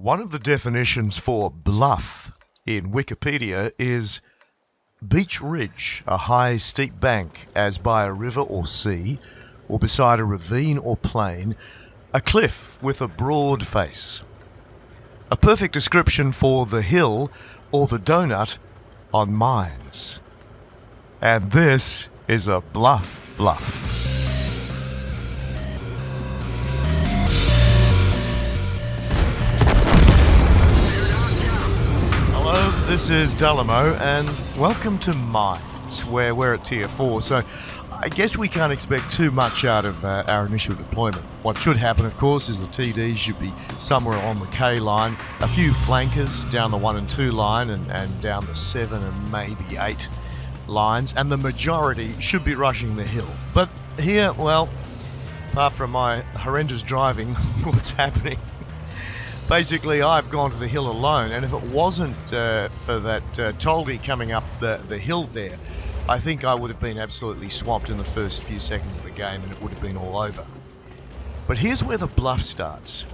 One of the definitions for bluff in Wikipedia is beach ridge, a high steep bank as by a river or sea, or beside a ravine or plain, a cliff with a broad face. A perfect description for the hill or the donut on mines. And this is a Bluff Bluff. Hello, this is Dalemo, and welcome to Mines, where we're at Tier 4, so I guess we can't expect too much out of our initial deployment. What should happen, of course, is the TDs should be somewhere on the K line, a few flankers down the 1 and 2 line, and down the 7 and maybe 8 lines, and the majority should be rushing the hill. But here, well, apart from my horrendous driving, what's happening? Basically, I've gone to the hill alone, and if it wasn't for that Toldy coming up the hill there, I think I would have been absolutely swamped in the first few seconds of the game, and it would have been all over. But here's where the bluff starts.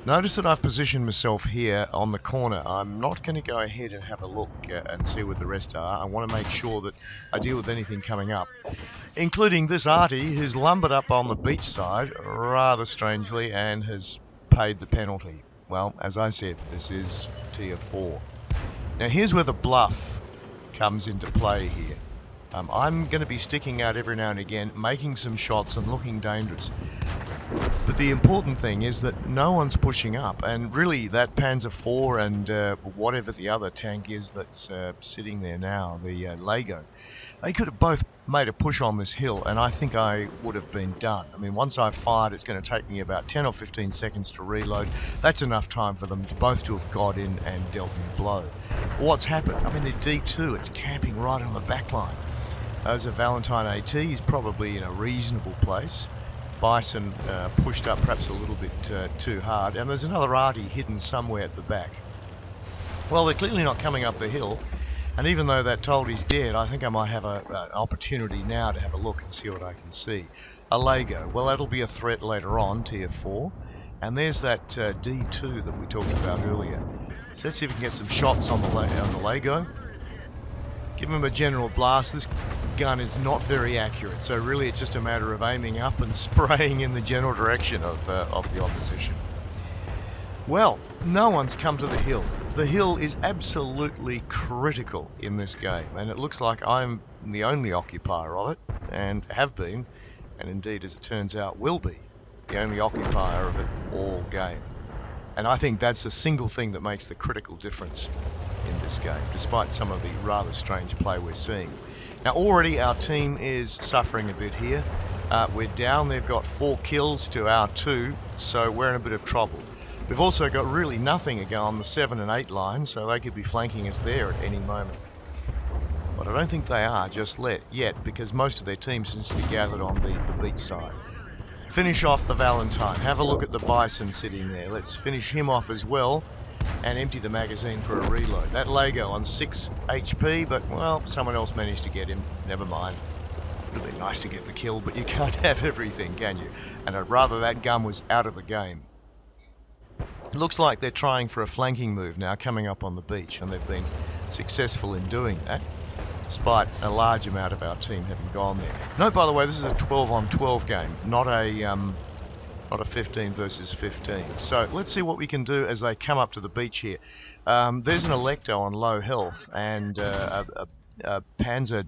Notice that I've positioned myself here on the corner. I'm not going to go ahead and have a look and see what the rest are. I want to make sure that I deal with anything coming up, including this arty who's lumbered up on the beach side rather strangely and has paid the penalty. Well, as I said, this is Tier 4. Now here's where the bluff comes into play here. I'm going to be sticking out every now and again, making some shots and looking dangerous. But the important thing is that no one's pushing up, and really that Panzer IV and whatever the other tank is that's sitting there now, the Lego, they could have both made a push on this hill, and I think I would have been done. I mean, once I've fired, it's going to take me about 10 or 15 seconds to reload. That's enough time for them both to have got in and dealt me a blow. What's happened? I mean, the D2, it's camping right on the back line. As a Valentine AT, he's probably in a reasonable place. Bison pushed up perhaps a little bit too hard, and there's another arty hidden somewhere at the back. Well, they're clearly not coming up the hill. And even though that Toldy's dead, I think I might have an opportunity now to have a look and see what I can see. A Lego. Well, that'll be a threat later on, Tier 4. And there's that D2 that we talked about earlier. So let's see if we can get some shots on the Lego. Give him a general blast. This gun is not very accurate, so really it's just a matter of aiming up and spraying in the general direction of the opposition. Well, no one's come to the hill. The hill is absolutely critical in this game, and it looks like I'm the only occupier of it, and have been, and indeed, as it turns out, will be the only occupier of it all game. And I think that's the single thing that makes the critical difference in this game, despite some of the rather strange play we're seeing. Now, already our team is suffering a bit here. We're down, they've got 4 kills to our 2, so we're in a bit of trouble. We've also got really nothing ago on the 7 and 8 line, so they could be flanking us there at any moment. But I don't think they are just yet, because most of their team seems to be gathered on the beach side. Finish off the Valentine. Have a look at the Bison sitting there. Let's finish him off as well, and empty the magazine for a reload. That Lego on 6 HP, but, well, someone else managed to get him. Never mind. It would have been nice to get the kill, but you can't have everything, can you? And I'd rather that gun was out of the game. It looks like they're trying for a flanking move now, coming up on the beach, and they've been successful in doing that, despite a large amount of our team having gone there. Note, by the way, this is a 12-on-12 game, not a 15 versus 15. So let's see what we can do as they come up to the beach here. There's an Electo on low health, and a Panzer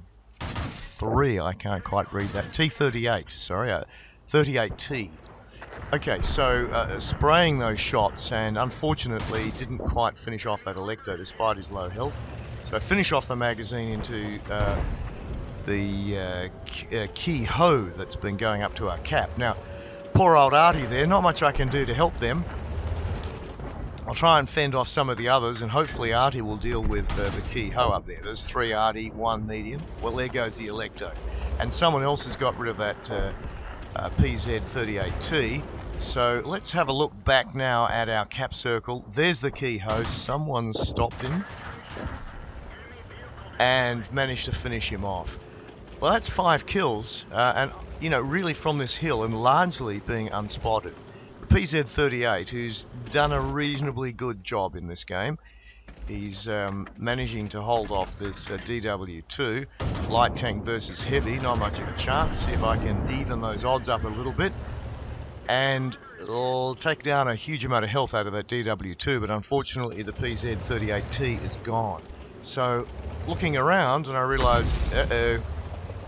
III, I can't quite read that, T38, sorry, 38T. Okay, so spraying those shots, and unfortunately didn't quite finish off that Electo despite his low health. So finish off the magazine into the key hoe that's been going up to our cap. Now, poor old arty there, not much I can do to help them. I'll try and fend off some of the others, and hopefully arty will deal with the key hoe up there. There's 3 arty, 1 medium. Well, there goes the Electo. And someone else has got rid of that PZ38T. So let's have a look back now at our cap circle. There's the key host. Someone's stopped him and managed to finish him off. Well, that's 5 kills, and you know, really from this hill and largely being unspotted. PZ38, who's done a reasonably good job in this game. He's managing to hold off this DW2. Light tank versus heavy, not much of a chance. See if I can even those odds up a little bit. And it'll take down a huge amount of health out of that DW2, but unfortunately the PZ38T is gone. So, looking around, and I realise, uh-oh,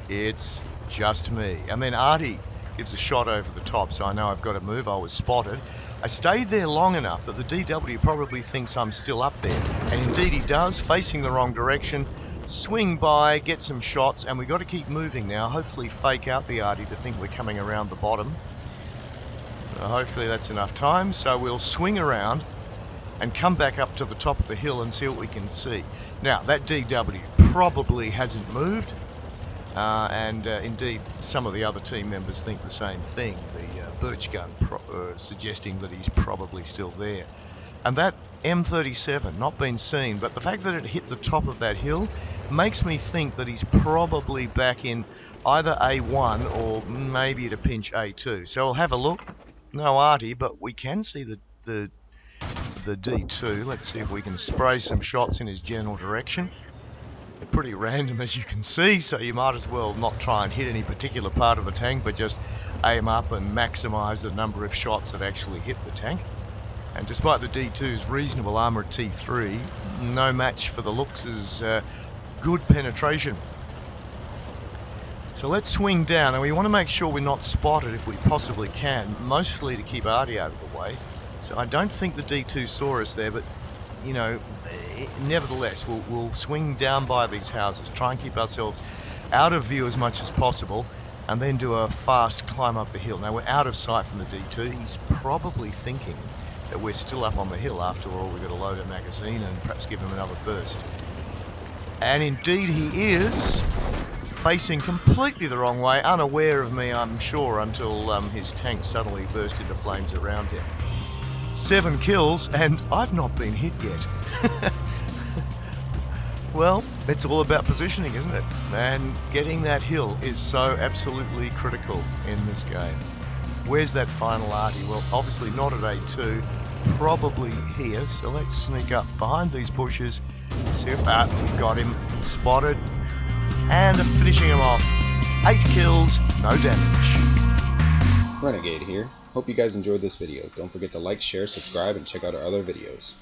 it's just me. And then Artie gives a shot over the top, so I know I've got to move. I was spotted. I stayed there long enough that the DW probably thinks I'm still up there. And indeed he does, facing the wrong direction. Swing by, get some shots, and we've got to keep moving now. Hopefully fake out the Artie to think we're coming around the bottom. Hopefully that's enough time, so we'll swing around and come back up to the top of the hill and see what we can see. Now, that DW probably hasn't moved, and indeed some of the other team members think the same thing. The birch gun suggesting that he's probably still there. And that M37, not been seen, but the fact that it hit the top of that hill makes me think that he's probably back in either A1 or maybe at a pinch A2. So we'll have a look. No Artie, but we can see the D2. Let's see if we can spray some shots in his general direction. They're pretty random, as you can see, so you might as well not try and hit any particular part of the tank, but just aim up and maximise the number of shots that actually hit the tank. And despite the D2's reasonable armour at T3, no match for the Luchs' good penetration. So let's swing down, and we want to make sure we're not spotted if we possibly can, mostly to keep Artie out of the way. So I don't think the D2 saw us there, but, you know, nevertheless, we'll swing down by these houses, try and keep ourselves out of view as much as possible, and then do a fast climb up the hill. Now, we're out of sight from the D2. He's probably thinking that we're still up on the hill. After all, we've got to load a magazine and perhaps give him another burst. And indeed he is, facing completely the wrong way, unaware of me, I'm sure, until his tank suddenly burst into flames around him. 7 kills, and I've not been hit yet. Well, it's all about positioning, isn't it? And getting that hill is so absolutely critical in this game. Where's that final Artie? Well, obviously not at A2, probably here, so let's sneak up behind these bushes, see if we've got him spotted. And finishing him off. 8 kills, no damage. Renegade here. Hope you guys enjoyed this video. Don't forget to like, share, subscribe, and check out our other videos.